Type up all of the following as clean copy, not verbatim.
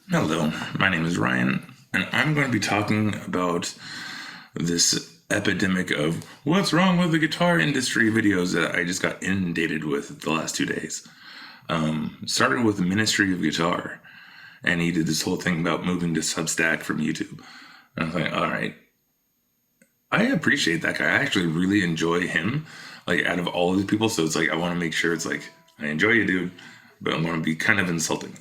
Hello, my name is Ryan, and I'm going to be talking about this epidemic of what's wrong with the guitar industry videos that I just got inundated with the last 2 days. Started with the Ministry of Guitar, and he did this whole thing about moving to Substack from YouTube. And I was like, all right, I appreciate that guy. I actually really enjoy him, like out of all of these people. So it's like I want to make sure it's like I enjoy you, dude, but I want to be kind of insulting.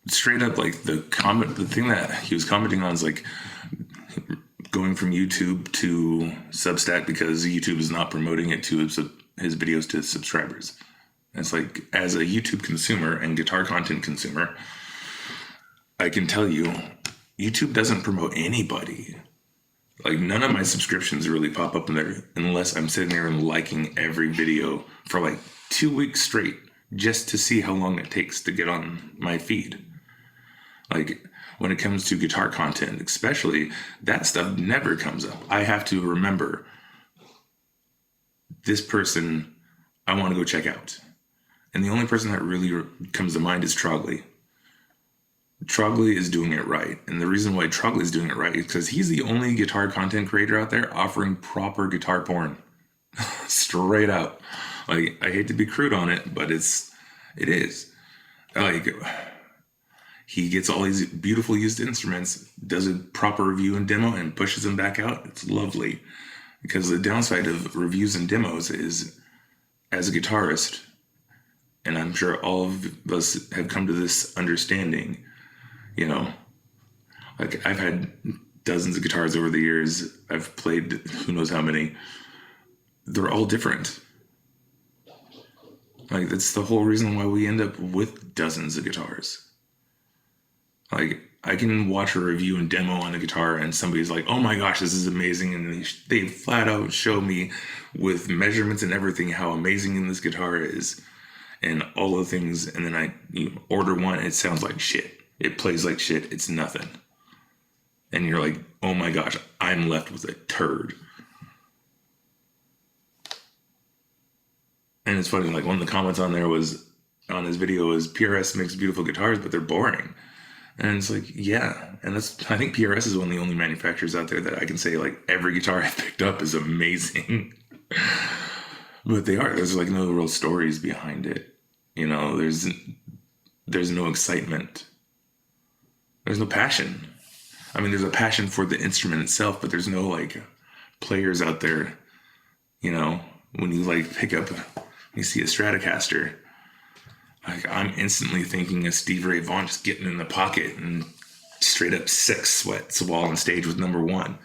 Straight up, like the thing that he was commenting on is like going from YouTube to Substack because YouTube is not promoting it to his videos to subscribers. And it's like, as a YouTube consumer and guitar content consumer, I can tell you, YouTube doesn't promote anybody. Like, none of my subscriptions really pop up in there unless I'm sitting there and liking every video for like 2 weeks straight just to see how long it takes to get on my feed. Like, when it comes to guitar content, especially, that stuff never comes up. I have to remember this person I want to go check out. And the only person that really comes to mind is Trogley. Trogley is doing it right. And the reason why Trogley is doing it right is because he's the only guitar content creator out there offering proper guitar porn. Straight up. Like, I hate to be crude on it, but it is. Like, he gets all these beautiful used instruments, does a proper review and demo, and pushes them back out. It's lovely. Because the downside of reviews and demos is, as a guitarist, and I'm sure all of us have come to this understanding, you know, like I've had dozens of guitars over the years. I've played who knows how many. They're all different. Like, that's the whole reason why we end up with dozens of guitars. Like, I can watch a review and demo on a guitar and somebody's like, oh my gosh, this is amazing. And they flat out show me with measurements and everything how amazing this guitar is and all the things. And then I order one, it sounds like shit. It plays like shit. It's nothing. And you're like, oh my gosh, I'm left with a turd. And it's funny, like one of the comments on there was, on his video was, PRS makes beautiful guitars, but they're boring. And it's like, yeah. And I think PRS is one of the only manufacturers out there that I can say, like, every guitar I've picked up is amazing. But they are. There's, like, no real stories behind it. You know, there's no excitement. There's no passion. I mean, there's a passion for the instrument itself, but there's no, like, players out there, you know, when you, like, you see a Stratocaster. Like, I'm instantly thinking of Steve Ray Vaughan just getting in the pocket and straight up sex sweats while on stage with number one.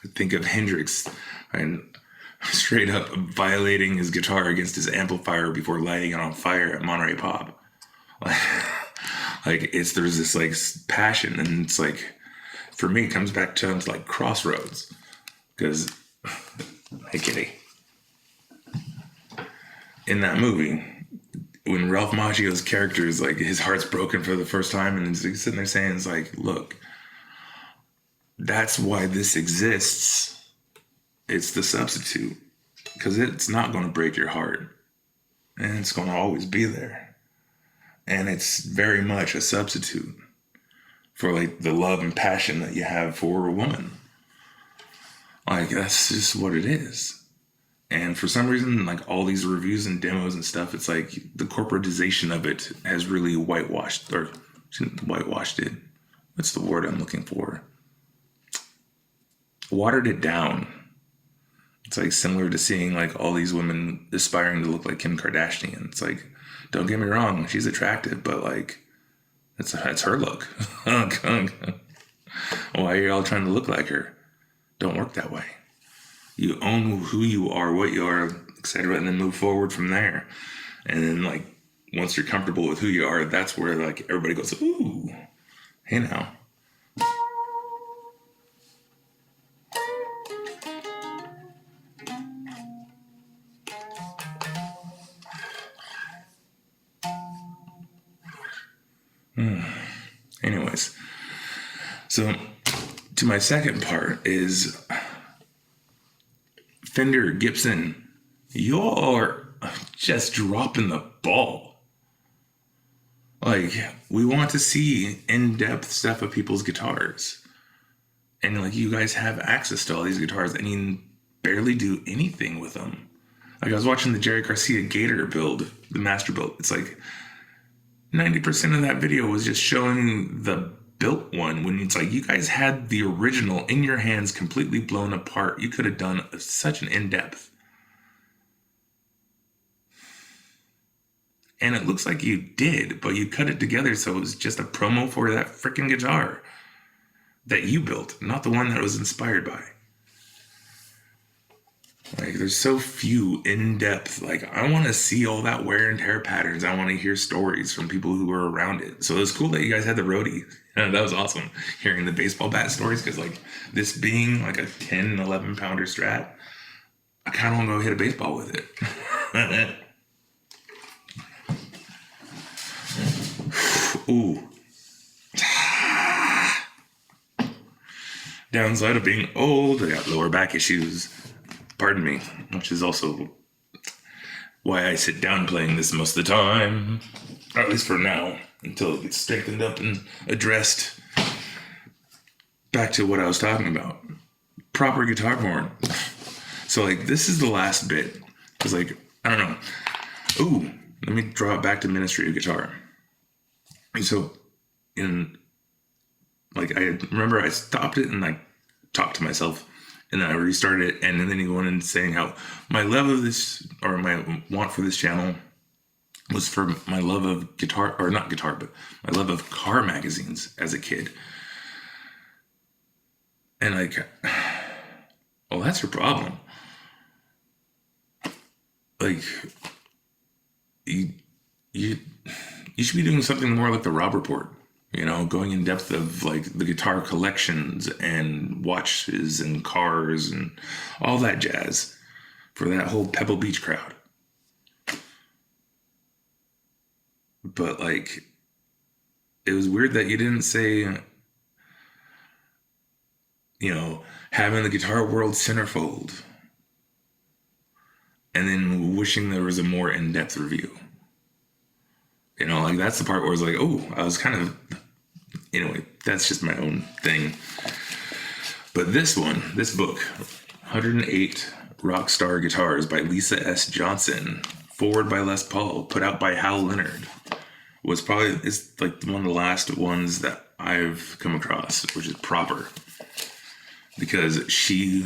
I think of Hendrix and straight up violating his guitar against his amplifier before lighting it on fire at Monterey Pop. Like there's this like passion, and it's like, for me, it comes back to like Crossroads, because hey kitty, in that movie, when Ralph Macchio's character is like, his heart's broken for the first time, and he's sitting there saying, it's like, look, that's why this exists. It's the substitute, because it's not going to break your heart, and it's going to always be there. And it's very much a substitute for like the love and passion that you have for a woman. Like, that's just what it is. And for some reason, like all these reviews and demos and stuff, it's like the corporatization of it has really whitewashed it. What's the word I'm looking for? Watered it down. It's like similar to seeing like all these women aspiring to look like Kim Kardashian. It's like, don't get me wrong, she's attractive, but like, that's her look. Why are you all trying to look like her? Don't work that way. You own who you are, what you are, etc., and then move forward from there. And then, like, once you're comfortable with who you are, that's where, like, everybody goes, ooh, hey now. Anyways, so to my second part is Fender, Gibson, you're just dropping the ball. Like, we want to see in-depth stuff of people's guitars. And, like, you guys have access to all these guitars, and you barely do anything with them. Like, I was watching the Jerry Garcia Gator build, the master build. It's like 90% of that video was just showing the built one, when it's like you guys had the original in your hands completely blown apart. You could have done such an in-depth. And it looks like you did, but you cut it together so it was just a promo for that freaking guitar that you built, not the one that it was inspired by. Like, there's so few in-depth. Like, I want to see all that wear and tear patterns. I want to hear stories from people who were around it. So it was cool that you guys had the roadie. That was awesome, hearing the baseball bat stories, because, like, this being like a 10, 11 pounder Strat, I kind of want to go hit a baseball with it. Ooh. Downside of being old, I got lower back issues. Pardon me, which is also why I sit down playing this most of the time. Or at least for now, until it gets strengthened up and addressed. Back to what I was talking about. Proper guitar porn. So, like, this is the last bit. Because, like, I don't know. Ooh, let me draw it back to Ministry of Guitar. And so, I remember I stopped it and I talked to myself, and then I restarted it, and then he went in saying how my love of this, or my want for this channel, was for my love of guitar, or not guitar, but my love of car magazines as a kid. And, like, well, that's your problem. Like, you should be doing something more like the Rob Report, you know, going in depth of, like, the guitar collections and watches and cars and all that jazz for that whole Pebble Beach crowd. But, like, it was weird that you didn't say, you know, having the Guitar World centerfold and then wishing there was a more in-depth review. You know, like, that's the part where I was like, oh, I was kind of, anyway, that's just my own thing. But this book, 108 Rockstar Guitars by Lisa S. Johnson, forward by Les Paul, put out by Hal Leonard, it's like one of the last ones that I've come across, which is proper. Because she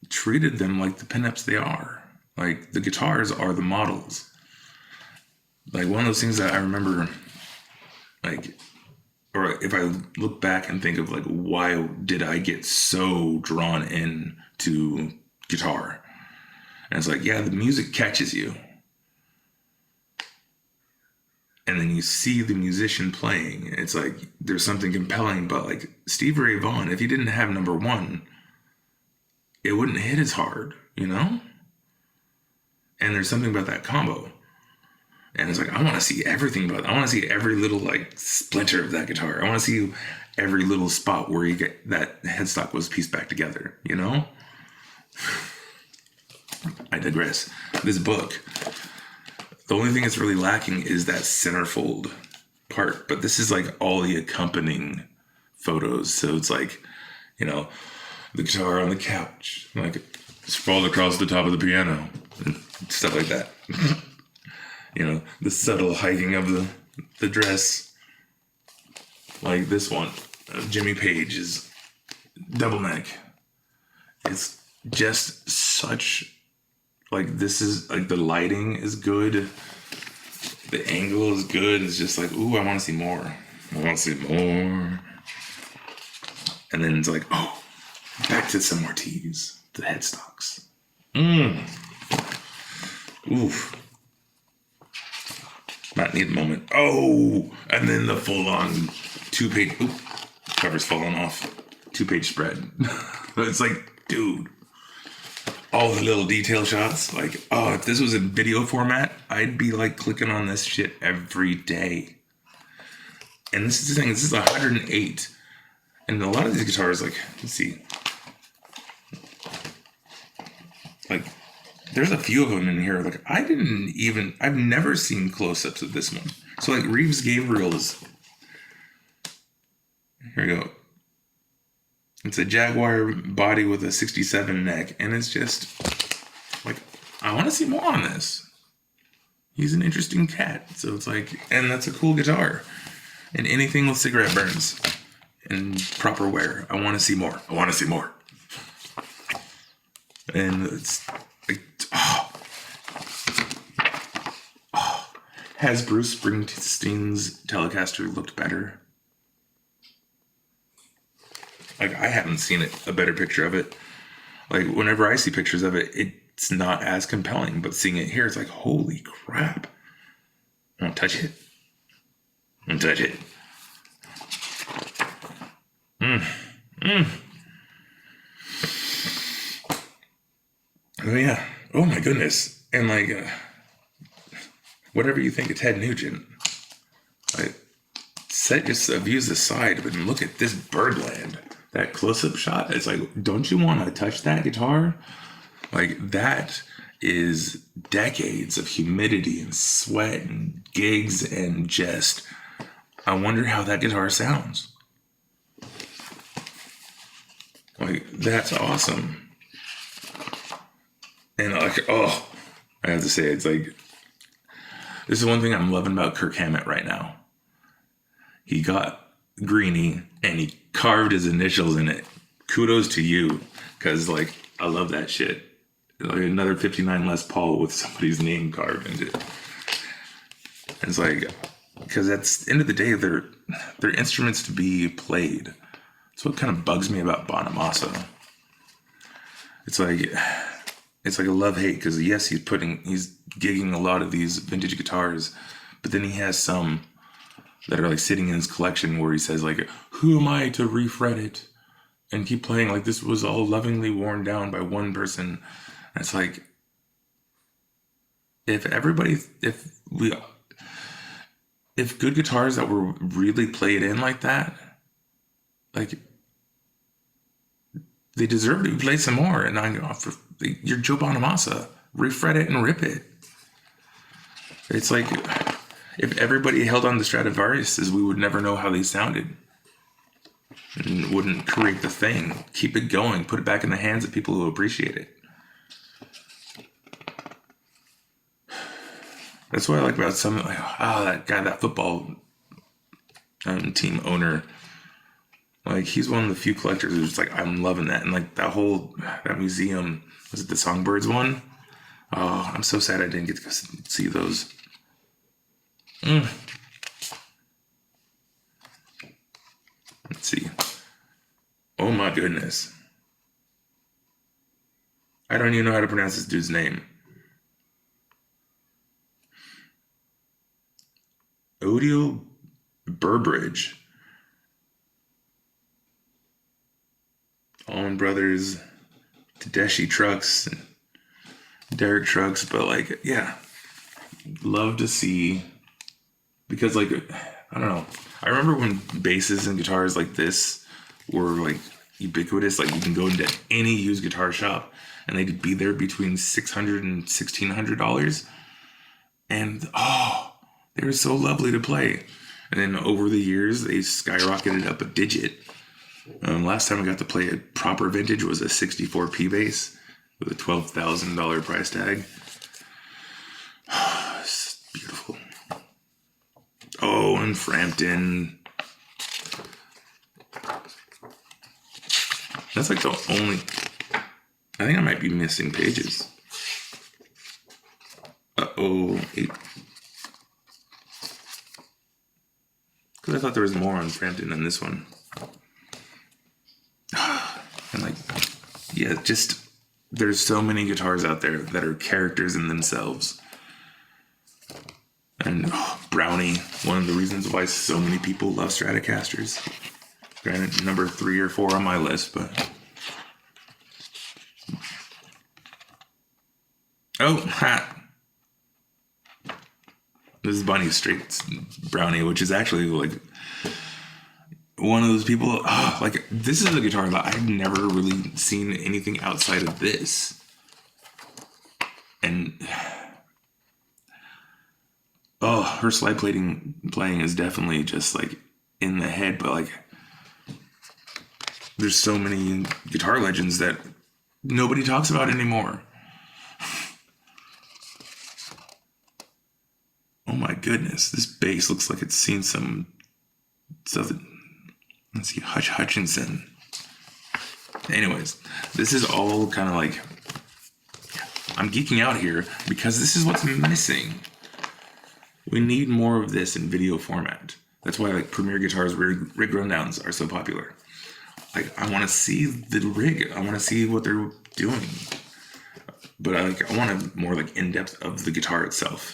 treated them like the pinups they are. Like, the guitars are the models. Like, one of those things that I remember, like, or if I look back and think of, like, why did I get so drawn in to guitar? And it's like, yeah, the music catches you. And then you see the musician playing. It's like, there's something compelling, but, like, Stevie Ray Vaughan, if he didn't have number one, it wouldn't hit as hard, you know? And there's something about that combo. And it's like, I want to see everything about it. I want to see every little, like, splinter of that guitar. I want to see every little spot where you get that headstock was pieced back together, you know? I digress. This book, the only thing that's really lacking is that centerfold part. But this is, like, all the accompanying photos. So it's like, you know, the guitar on the couch, like, sprawled across the top of the piano, and stuff like that. You know, the subtle hiking of the dress. Like this one, Jimmy Page's double neck. It's just such, like, this is, like, the lighting is good. The angle is good. It's just like, ooh, I want to see more. I want to see more. And then it's like, oh, back to some more tees. The headstocks. Oof. Might need a moment. Oh, and then the full-on 2-page, cover's falling off. 2-page spread. It's like, dude, all the little detail shots. Like, oh, if this was in video format, I'd be, like, clicking on this shit every day. And this is the thing, this is 108. And a lot of these guitars, like, let's see. Like, there's a few of them in here. Like, I've never seen close-ups of this one. So like Reeves Gabriel's, here we go. It's a Jaguar body with a 67 neck, and it's just like, I want to see more on this. He's an interesting cat, so it's like, and that's a cool guitar. And anything with cigarette burns and proper wear, I want to see more. I want to see more. And it's like, has Bruce Springsteen's Telecaster looked better? Like, I haven't seen a better picture of it. Like, whenever I see pictures of it, it's not as compelling. But seeing it here, it's like, holy crap. I won't touch it. I won't touch it. Oh, yeah. Oh, my goodness. And, like, whatever you think of Ted Nugent, like, set your views aside, but look at this birdland. That close-up shot, it's like, don't you want to touch that guitar? Like, that is decades of humidity and sweat and gigs and just, I wonder how that guitar sounds. Like, that's awesome. And like, oh, I have to say, it's like, this is one thing I'm loving about Kirk Hammett right now. He got Greenie and he carved his initials in it. Kudos to you, because like, I love that shit. Like another 59 Les Paul with somebody's name carved into it. And it's like, because at the end of the day, they're instruments to be played. It's what kind of bugs me about Bonamassa. It's like a love-hate, because yes, he's gigging a lot of these vintage guitars, but then he has some that are like sitting in his collection where he says like, who am I to refret it and keep playing like this was all lovingly worn down by one person. And it's like, if good guitars that were really played in like that, like, they deserve to be played some more. And you're Joe Bonamassa, refret it and rip it. It's like, if everybody held on to Stradivariuses, we would never know how they sounded. And wouldn't create the thing. Keep it going. Put it back in the hands of people who appreciate it. That's what I like about some, like, that guy, that football team owner. Like, he's one of the few collectors who's just like, I'm loving that. And like that museum, was it the Songbirds one? Oh, I'm so sad I didn't get to see those. Let's see. Oh my goodness. I don't even know how to pronounce this dude's name. Odile Burbridge. Allman Brothers, Tedeschi Trucks, and Derek Trucks, but like, yeah, love to see, because like, I don't know, I remember when basses and guitars like this were like ubiquitous. Like, you can go into any used guitar shop and they'd be there between $600 and $1,600, and they were so lovely to play. And then over the years, they skyrocketed up a digit. Last time I got to play a proper vintage was a 64P bass with a $12,000 price tag. It's beautiful. Oh, and Frampton. That's like the only... I think I might be missing pages. Uh-oh. Because I thought there was more on Frampton than this one. And like, yeah, just, there's so many guitars out there that are characters in themselves. And Brownie, one of the reasons why so many people love Stratocasters. Granted, number 3 or 4 on my list, but... Oh, ha! This is Bunny Street's Brownie, which is actually like one of those people. Like, this is a guitar that I've never really seen anything outside of this. And Oh, her slide playing is definitely just like in the head, but like there's so many guitar legends that nobody talks about anymore. Oh my goodness, this bass looks like it's seen some stuff. Let's see, Hutch Hutchinson. Anyways, this is all kind of like, I'm geeking out here because this is what's missing. We need more of this in video format. That's why like Premier Guitar's rig rundowns are so popular. Like I want to see the rig. I want to see what they're doing. But I want a more like in-depth of the guitar itself.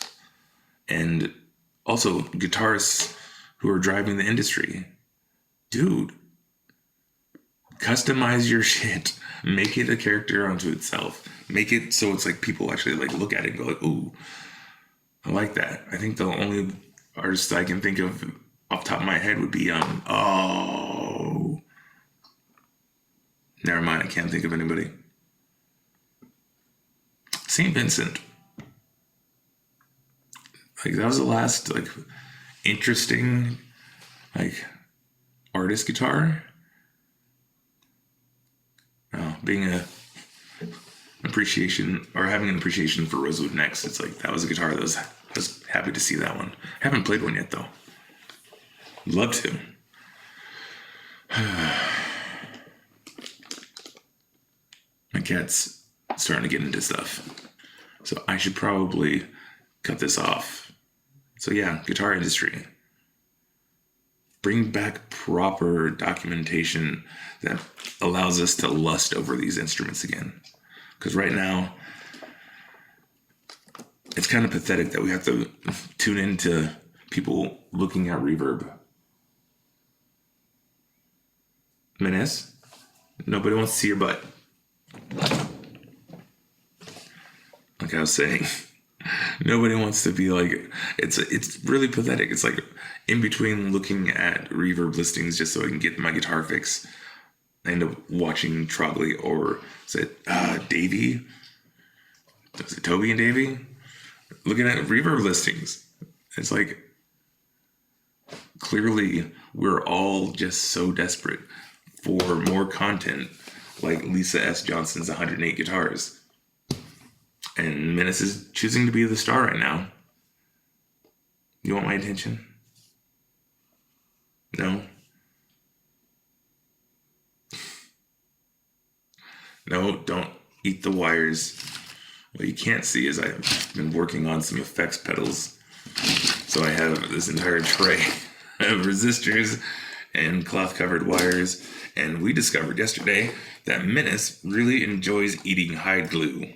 And also guitarists who are driving the industry. Dude, customize your shit. Make it a character unto itself. Make it so it's like people actually like look at it and go like, ooh, I like that. I think the only artist I can think of off the top of my head would be never mind, I can't think of anybody. St. Vincent. Like that was the last like interesting like artist guitar. Being a appreciation or having an appreciation for Rosewood Necks. It's like that was a guitar that I was happy to see that one. Haven't played one yet though. Love to. My cat's starting to get into stuff. So I should probably cut this off. So yeah, guitar industry. Bring back proper documentation that allows us to lust over these instruments again. Because right now, it's kind of pathetic that we have to tune into people looking at reverb. Menace, nobody wants to see your butt. Like I was saying, nobody wants to be like, it's really pathetic. It's like in between looking at reverb listings just so I can get my guitar fix, I end up watching Trogley or is it Davey? Was it Toby and Davey? Looking at reverb listings. It's like clearly we're all just so desperate for more content like Lisa S. Johnson's 108 guitars. And Menace is choosing to be the star right now. You want my attention? No? No, don't eat the wires. What you can't see is I've been working on some effects pedals. So I have this entire tray of resistors and cloth-covered wires. And we discovered yesterday that Menace really enjoys eating hide glue.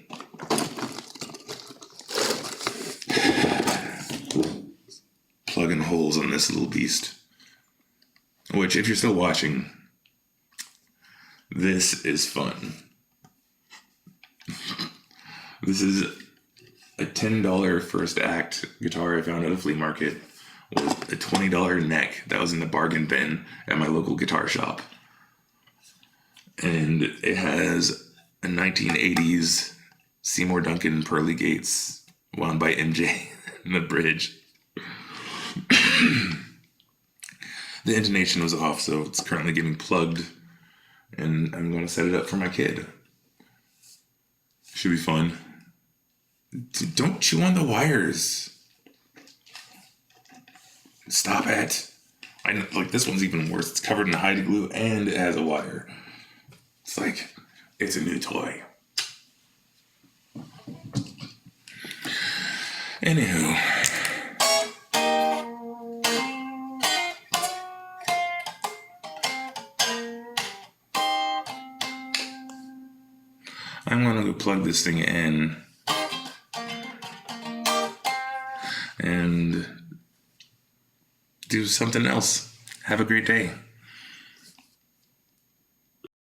Plugging holes on this little beast. Which, if you're still watching, this is fun. This is a $10 first act guitar I found at a flea market with a $20 neck that was in the bargain bin at my local guitar shop. And it has a 1980s Seymour Duncan Pearly Gates wound by MJ in the bridge. The intonation was off, so it's currently getting plugged, and I'm going to set it up for my kid. Should be fun. Don't chew on the wires. Stop it. I know, like this one's even worse. It's covered in hide glue and it has a wire. It's like it's a new toy. Anywho. I'm gonna go plug this thing in and do something else. Have a great day.